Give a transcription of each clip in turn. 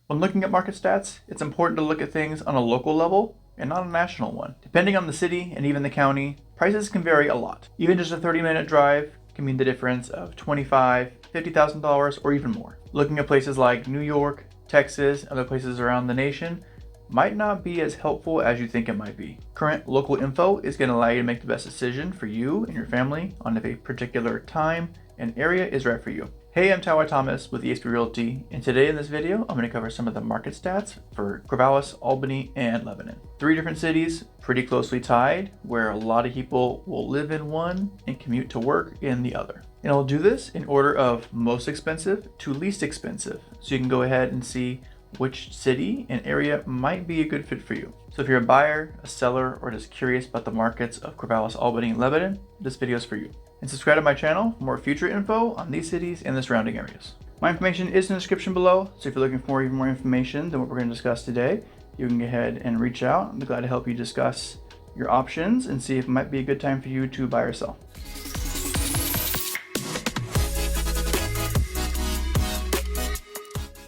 When looking at market stats, it's important to look at things on a local level and not a national one. Depending on the city and even the county, prices can vary a lot. Even just a 30-minute drive can mean the difference of $25,000, $50,000, or even more. Looking at places like New York, Texas, and other places around the nation might not be as helpful as you think it might be. Current local info is going to allow you to make the best decision for you and your family on if a particular time and area is right for you. Hey, I'm Tyler Thomas with eXp Realty, and today in this video, I'm going to cover some of the market stats for Corvallis, Albany, and Lebanon. 3 different cities, pretty closely tied, where a lot of people will live in one and commute to work in the other. And I'll do this in order of most expensive to least expensive, so you can go ahead and see which city and area might be a good fit for you. So if you're a buyer, a seller, or just curious about the markets of Corvallis, Albany, and Lebanon, this video is for you. And subscribe to my channel for more future info on these cities and the surrounding areas. My information is in the description below, so if you're looking for even more information than what we're going to discuss today, you can go ahead and reach out. I'm glad to help you discuss your options and see if it might be a good time for you to buy or sell.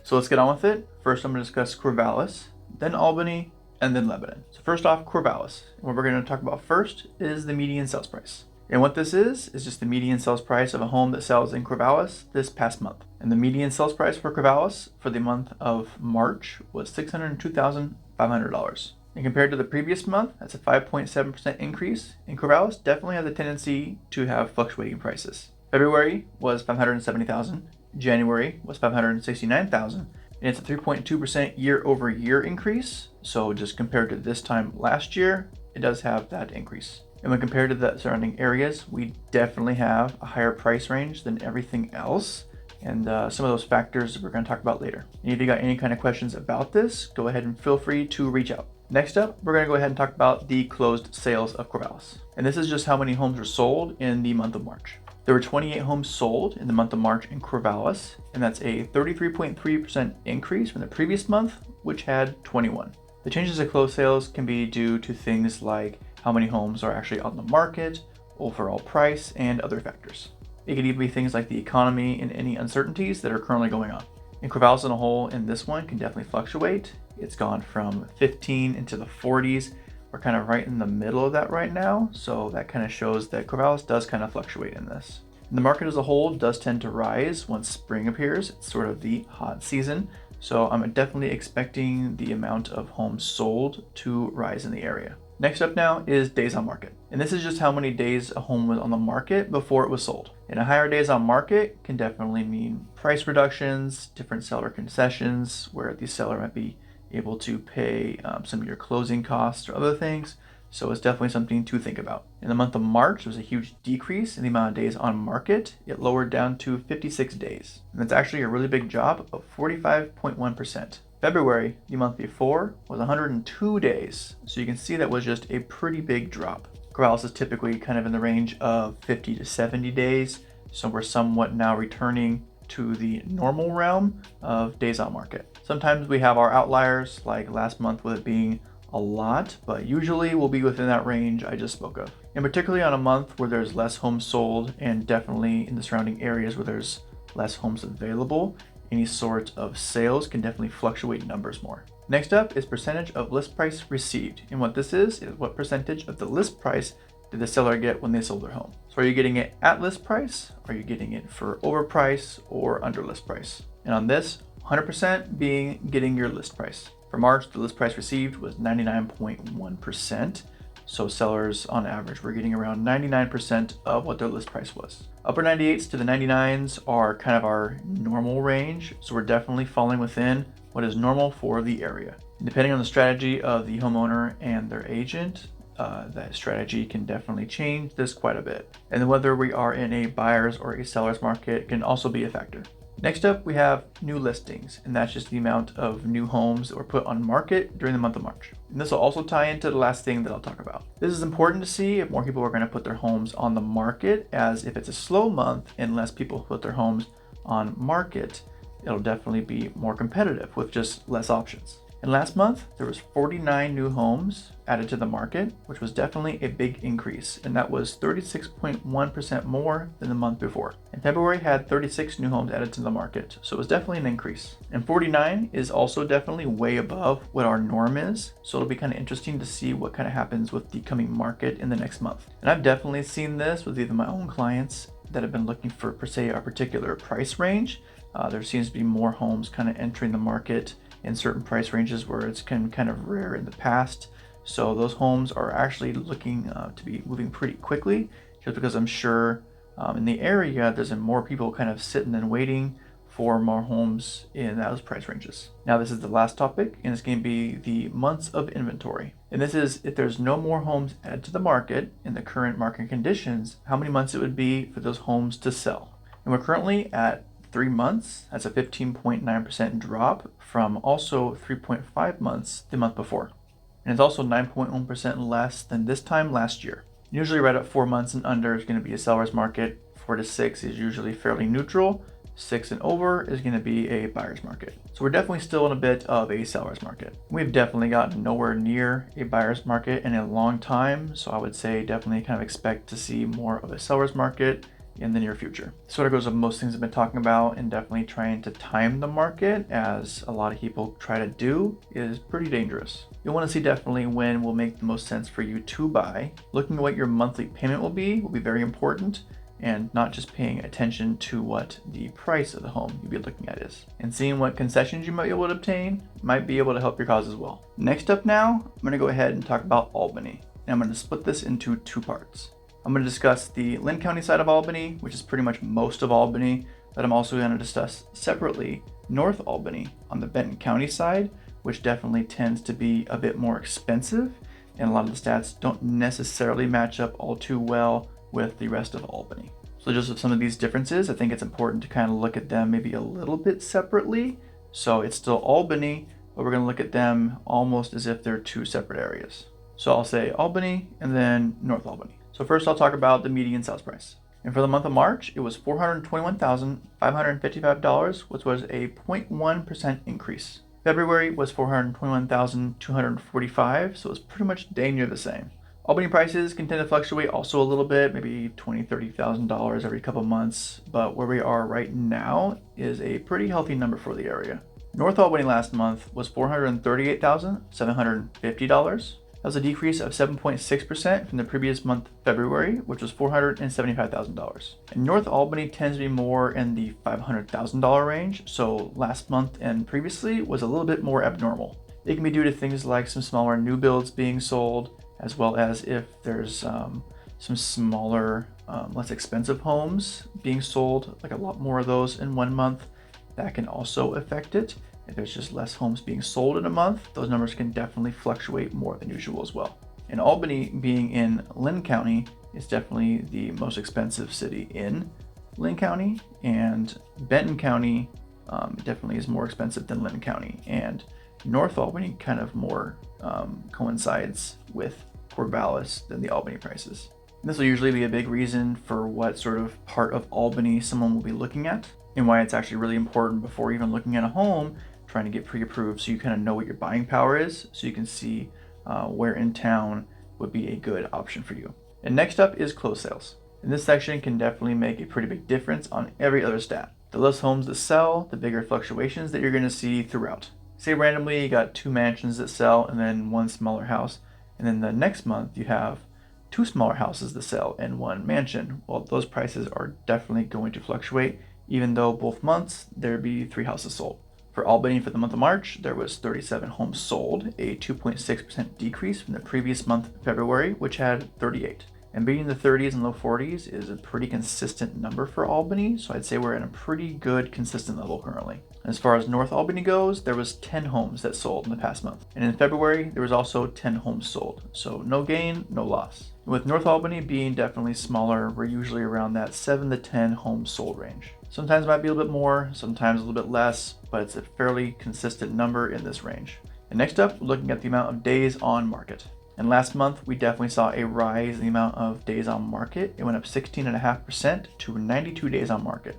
So let's get on with it. First, I'm going to discuss Corvallis, then Albany, and then Lebanon. So first off, Corvallis. What we're going to talk about first is the median sales price. And what this is just the median sales price of a home that sells in Corvallis this past month. And the median sales price for Corvallis for the month of March was $602,500. And compared to the previous month, that's a 5.7% increase. And Corvallis definitely has a tendency to have fluctuating prices. February was $570,000. January was $569,000, and it's a 3.2% year-over-year increase. So just compared to this time last year, it does have that increase. And when compared to the surrounding areas, we definitely have a higher price range than everything else. And some of those factors we're going to talk about later. And if you got any kind of questions about this, go ahead and feel free to reach out. Next up, we're going to go ahead and talk about the closed sales of Corvallis. And this is just how many homes were sold in the month of March. There were 28 homes sold in the month of March in Corvallis, and that's a 33.3% increase from the previous month, which had 21. The changes in closed sales can be due to things like how many homes are actually on the market, overall price, and other factors. It could even be things like the economy and any uncertainties that are currently going on. In Corvallis as a whole, in this one can definitely fluctuate. It's gone from 15 into the 40s. We're kind of right in the middle of that right now, so that kind of shows that Corvallis does kind of fluctuate in this. And the market as a whole does tend to rise once spring appears. It's sort of the hot season, so I'm definitely expecting the amount of homes sold to rise in the area. Next up now is days on market, and this is just how many days a home was on the market before it was sold. And a higher days on market can definitely mean price reductions, different seller concessions, where the seller might be able to pay some of your closing costs or other things. So it's definitely something to think about. In the month of March, there was a huge decrease in the amount of days on market. It lowered down to 56 days. And that's actually a really big drop of 45.1%. February, the month before, was 102 days. So you can see that was just a pretty big drop. Corvallis is typically kind of in the range of 50 to 70 days. So we're somewhat now returning to the normal realm of days on market. Sometimes we have our outliers, like last month with it being a lot, but usually we'll be within that range I just spoke of. And particularly on a month where there's less homes sold, and definitely in the surrounding areas where there's less homes available, any sort of sales can definitely fluctuate numbers more. Next up is percentage of list price received. And what this is what percentage of the list price did the seller get when they sold their home. So are you getting it at list price? Are you getting it for overprice or under list price? And on this, 100% being getting your list price. For March, the list price received was 99.1%. So sellers on average were getting around 99% of what their list price was. Upper 98s to the 99s are kind of our normal range. So we're definitely falling within what is normal for the area. And depending on the strategy of the homeowner and their agent, that strategy can definitely change this quite a bit. And then whether we are in a buyer's or a seller's market can also be a factor. Next up, we have new listings, and that's just the amount of new homes that were put on market during the month of March. And this will also tie into the last thing that I'll talk about. This is important to see if more people are going to put their homes on the market, as if it's a slow month and less people put their homes on market, it'll definitely be more competitive with just less options. And last month, there was 49 new homes added to the market, which was definitely a big increase, and that was 36.1% more than the month before. And February had 36 new homes added to the market, so it was definitely an increase. And 49 is also definitely way above what our norm is, so it'll be kind of interesting to see what kind of happens with the coming market in the next month. And I've definitely seen this with either my own clients that have been looking for, per se, a particular price range. There seems to be more homes kind of entering the market in certain price ranges where it's kind of rare in the past. So those homes are actually looking to be moving pretty quickly, just because I'm sure in the area there's more people kind of sitting and waiting for more homes in those price ranges. Now this is the last topic, and it's going to be the months of inventory. And this is if there's no more homes added to the market in the current market conditions, how many months it would be for those homes to sell. And we're currently at 3 months. That's a 15.9% drop from also 3.5 months the month before. And it's also 9.1% less than this time last year. Usually right at 4 months and under is going to be a seller's market. 4 to 6 is usually fairly neutral. 6 and over is going to be a buyer's market. So we're definitely still in a bit of a seller's market. We've definitely gotten nowhere near a buyer's market in a long time. So I would say definitely kind of expect to see more of a seller's market in the near future. Sort of goes with most things I've been talking about, and definitely trying to time the market, as a lot of people try to do, is pretty dangerous. You'll want to see definitely when will make the most sense for you to buy. Looking at what your monthly payment will be very important, and not just paying attention to what the price of the home you'll be looking at is. And seeing what concessions you might be able to obtain might be able to help your cause as well. Next up now, I'm going to go ahead and talk about Albany. And I'm going to split this into 2 parts. I'm going to discuss the Linn County side of Albany, which is pretty much most of Albany, but I'm also going to discuss separately North Albany on the Benton County side, which definitely tends to be a bit more expensive, and a lot of the stats don't necessarily match up all too well with the rest of Albany. So just with some of these differences, I think it's important to kind of look at them maybe a little bit separately. So it's still Albany, but we're going to look at them almost as if they're 2 separate areas. So I'll say Albany and then North Albany. So first I'll talk about the median sales price. And for the month of March, it was $421,555, which was a 0.1% increase. February was $421,245, so it was pretty much dang near the same. Albany prices can tend to fluctuate also a little bit, maybe $20,000, $30,000 every couple months, but where we are right now is a pretty healthy number for the area. North Albany last month was $438,750. That was a decrease of 7.6% from the previous month, February, which was $475,000. And North Albany tends to be more in the $500,000 range, so last month and previously was a little bit more abnormal. It can be due to things like some smaller new builds being sold, as well as if there's some smaller, less expensive homes being sold, like a lot more of those in 1 month. That can also affect it. If there's just less homes being sold in a month, those numbers can definitely fluctuate more than usual as well. And Albany, being in Linn County, is definitely the most expensive city in Linn County, and Benton County definitely is more expensive than Linn County, and North Albany kind of more coincides with Corvallis than the Albany prices. And this will usually be a big reason for what sort of part of Albany someone will be looking at, and why it's actually really important before even looking at a home, trying to get pre-approved so you kind of know what your buying power is, so you can see where in town would be a good option for you. And next up is closed sales. And this section can definitely make a pretty big difference on every other stat. The less homes that sell, the bigger fluctuations that you're going to see throughout. Say randomly you got 2 mansions that sell and then 1 smaller house, and then the next month you have 2 smaller houses that sell and 1 mansion. Well, those prices are definitely going to fluctuate, even though both months there'd be 3 houses sold. For Albany, for the month of March, there was 37 homes sold, a 2.6% decrease from the previous month, February, which had 38. And being in the 30s and low 40s is a pretty consistent number for Albany, so I'd say we're in a pretty good consistent level currently. As far as North Albany goes, there was 10 homes that sold in the past month. And in February, there was also 10 homes sold. So no gain, no loss. And with North Albany being definitely smaller, we're usually around that 7 to 10 homes sold range. Sometimes it might be a little bit more, sometimes a little bit less, but it's a fairly consistent number in this range. And next up, we're looking at the amount of days on market. And last month, we definitely saw a rise in the amount of days on market. It went up 16.5% to 92 days on market.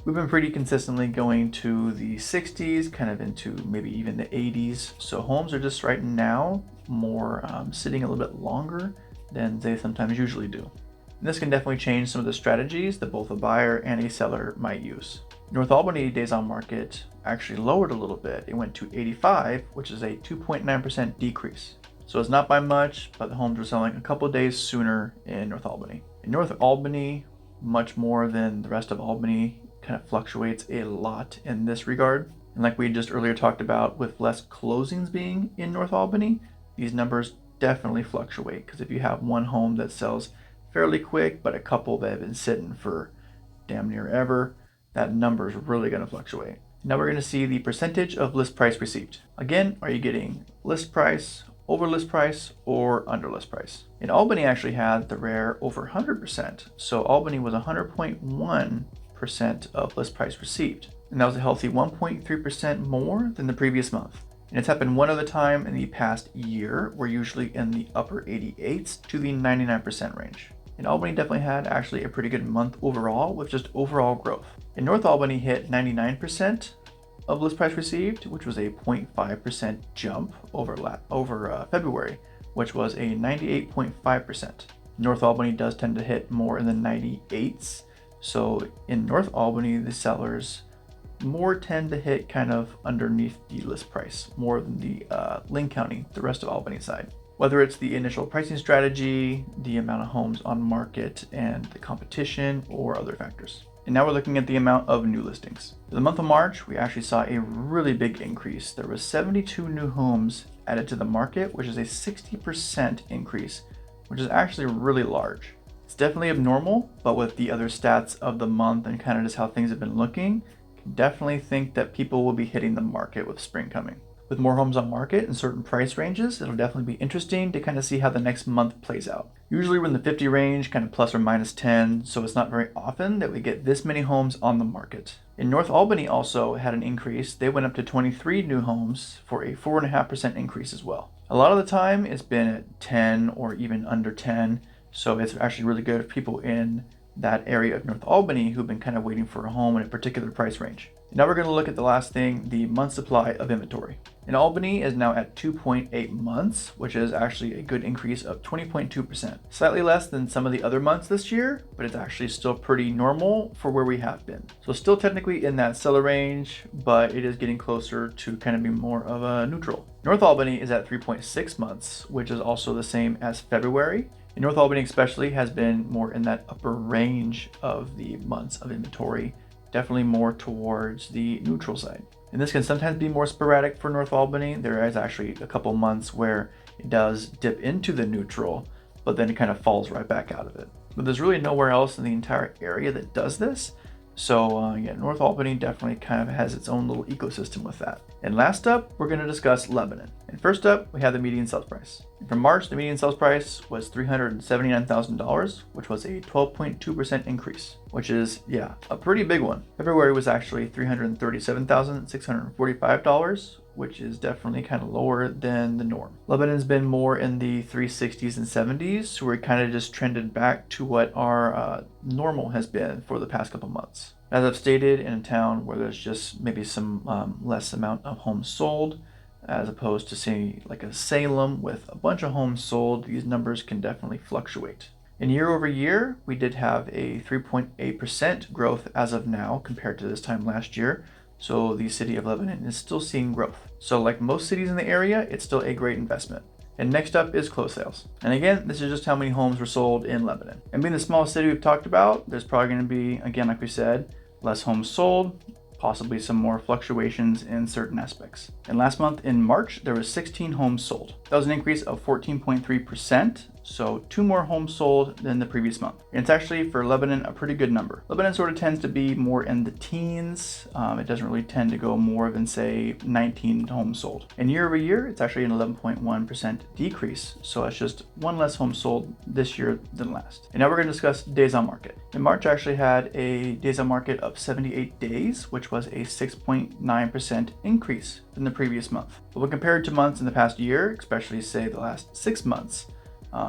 We've been pretty consistently going to the 60s, kind of into maybe even the 80s. So homes are just right now more sitting a little bit longer than they sometimes usually do. And this can definitely change some of the strategies that both a buyer and a seller might use. North Albany days on market actually lowered a little bit. It went to 85, which is a 2.9% decrease. So it's not by much, but the homes were selling a couple of days sooner in North Albany. In North Albany, much more than the rest of Albany, kind of fluctuates a lot in this regard. And like we just earlier talked about, with less closings being in North Albany, these numbers definitely fluctuate, because if you have one home that sells fairly quick, but a couple that have been sitting for damn near ever, that number is really going to fluctuate. Now we're going to see the percentage of list price received. Again, are you getting list price, over list price, or under list price? And Albany actually had the rare over 100%. So Albany was 100.1% of list price received. And that was a healthy 1.3% more than the previous month. And it's happened one other time in the past year. We're usually in the upper 88s to the 99% range. And Albany definitely had actually a pretty good month overall with just overall growth. And North Albany hit 99% of list price received, which was a 0.5% jump over February, which was a 98.5%. North Albany does tend to hit more in the 98s. So in North Albany, the sellers more tend to hit kind of underneath the list price, more than the Linn County, the rest of Albany side. Whether it's the initial pricing strategy, the amount of homes on market, and the competition, or other factors. And now we're looking at the amount of new listings. For the month of March, we actually saw a really big increase. There was 72 new homes added to the market, which is a 60% increase, which is actually really large. It's definitely abnormal, but with the other stats of the month and kind of just how things have been looking, I can definitely think that people will be hitting the market with spring coming. With more homes on market in certain price ranges, it'll definitely be interesting to kind of see how the next month plays out. Usually we're in the 50 range, kind of plus or minus 10, so it's not very often that we get this many homes on the market. In North Albany also had an increase. They went up to 23 new homes for a 4.5% increase as well. A lot of the time it's been at 10 or even under 10, so it's actually really good for people in that area of North Albany who've been kind of waiting for a home in a particular price range. Now we're going to look at the last thing, the month supply of inventory. In Albany is now at 2.8 months, which is actually a good increase of 20.2%. Slightly less than some of the other months this year, but it's actually still pretty normal for where we have been. So still technically in that seller range, but it is getting closer to kind of be more of a neutral. North Albany is at 3.6 months, which is also the same as February. And North Albany especially has been more in that upper range of the months of inventory, definitely more towards the neutral side. And this can sometimes be more sporadic for North Albany. There is actually a couple months where it does dip into the neutral, but then it kind of falls right back out of it. But there's really nowhere else in the entire area that does this. So yeah, North Albany definitely kind of has its own little ecosystem with that. And last up, we're going to discuss Lebanon. And first up, we have the median sales price. And for March, the median sales price was $379,000, which was a 12.2% increase, which is, yeah, a pretty big one. February was actually $337,645, which is definitely kind of lower than the norm. Lebanon's been more in the 360s and 70s, so we're kind of just trended back to what our normal has been for the past couple months. As I've stated, in a town where there's just maybe some less amount of homes sold, as opposed to say like a Salem with a bunch of homes sold, these numbers can definitely fluctuate. And year over year, we did have a 3.8% growth as of now compared to this time last year. So the city of Lebanon is still seeing growth. So like most cities in the area, it's still a great investment. And next up is closed sales. And again, this is just how many homes were sold in Lebanon. And being the smallest city we've talked about, there's probably going to be, again, like we said, less homes sold, possibly some more fluctuations in certain aspects. And last month in March, there was 16 homes sold. That was an increase of 14.3%. So 2 more homes sold than the previous month. And it's actually for Lebanon a pretty good number. Lebanon sort of tends to be more in the teens. It doesn't really tend to go more than say 19 homes sold. And year over year, it's actually an 11.1% decrease. So it's just 1 less home sold this year than last. And now we're going to discuss days on market. And March actually had a days on market of 78 days, which was a 6.9% increase than the previous month. But when compared to months in the past year, especially say the last 6 months,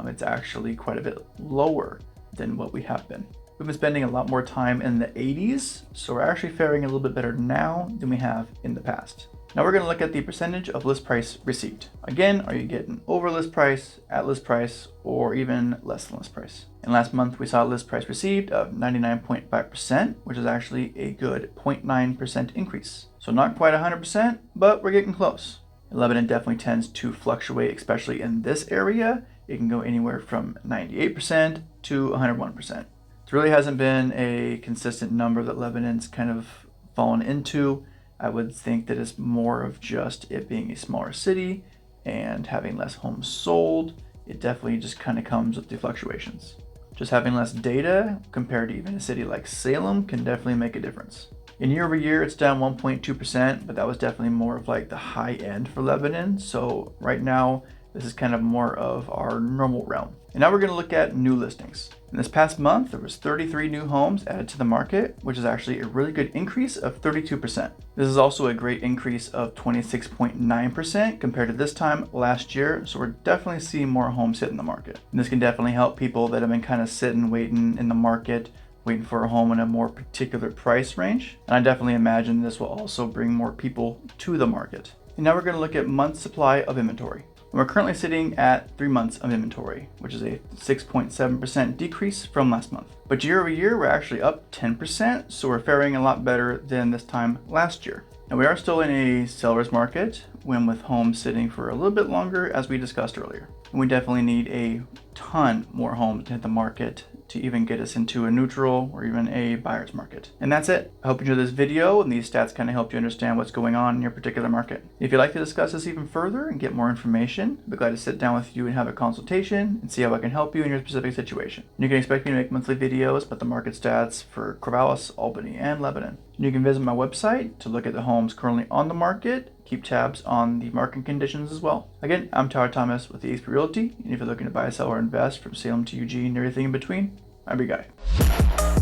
it's actually quite a bit lower than what we have been. We've been spending a lot more time in the 80s, so we're actually faring a little bit better now than we have in the past. Now we're going to look at the percentage of list price received. Again, are you getting over list price, at list price, or even less than list price? And last month we saw list price received of 99.5%, which is actually a good 0.9% increase. So not quite 100%, but we're getting close. Lebanon definitely tends to fluctuate, especially in this area. It can go anywhere from 98% to 101%. There really hasn't been a consistent number that Lebanon's kind of fallen into. I would think that it's more of just it being a smaller city and having less homes sold. It definitely just kind of comes with the fluctuations. Just having less data compared to even a city like Salem can definitely make a difference. In year over year, it's down 1.2%, but that was definitely more of like the high end for Lebanon. So right now, this is kind of more of our normal realm. And now we're going to look at new listings. In this past month, there was 33 new homes added to the market, which is actually a really good increase of 32%. This is also a great increase of 26.9% compared to this time last year. So we're definitely seeing more homes hit in the market. And this can definitely help people that have been kind of sitting, waiting in the market, waiting for a home in a more particular price range. And I definitely imagine this will also bring more people to the market. And now we're going to look at months supply of inventory. And we're currently sitting at 3 months of inventory, which is a 6.7% decrease from last month. But year over year, we're actually up 10%, so we're faring a lot better than this time last year. Now we are still in a seller's market, when with homes sitting for a little bit longer, as we discussed earlier. And we definitely need a ton more homes to hit the market to even get us into a neutral or even a buyer's market. And that's it. I hope you enjoyed this video and these stats kind of helped you understand what's going on in your particular market. If you'd like to discuss this even further and get more information, I'd be glad to sit down with you and have a consultation and see how I can help you in your specific situation. And you can expect me to make monthly videos about the market stats for Corvallis, Albany, and Lebanon. And you can visit my website to look at the homes currently on the market, keep tabs on the market conditions as well. Again, I'm Tyler Thomas with the Realty, and if you're looking to buy, sell, or invest from Salem to Eugene and everything in between, I'm your guy.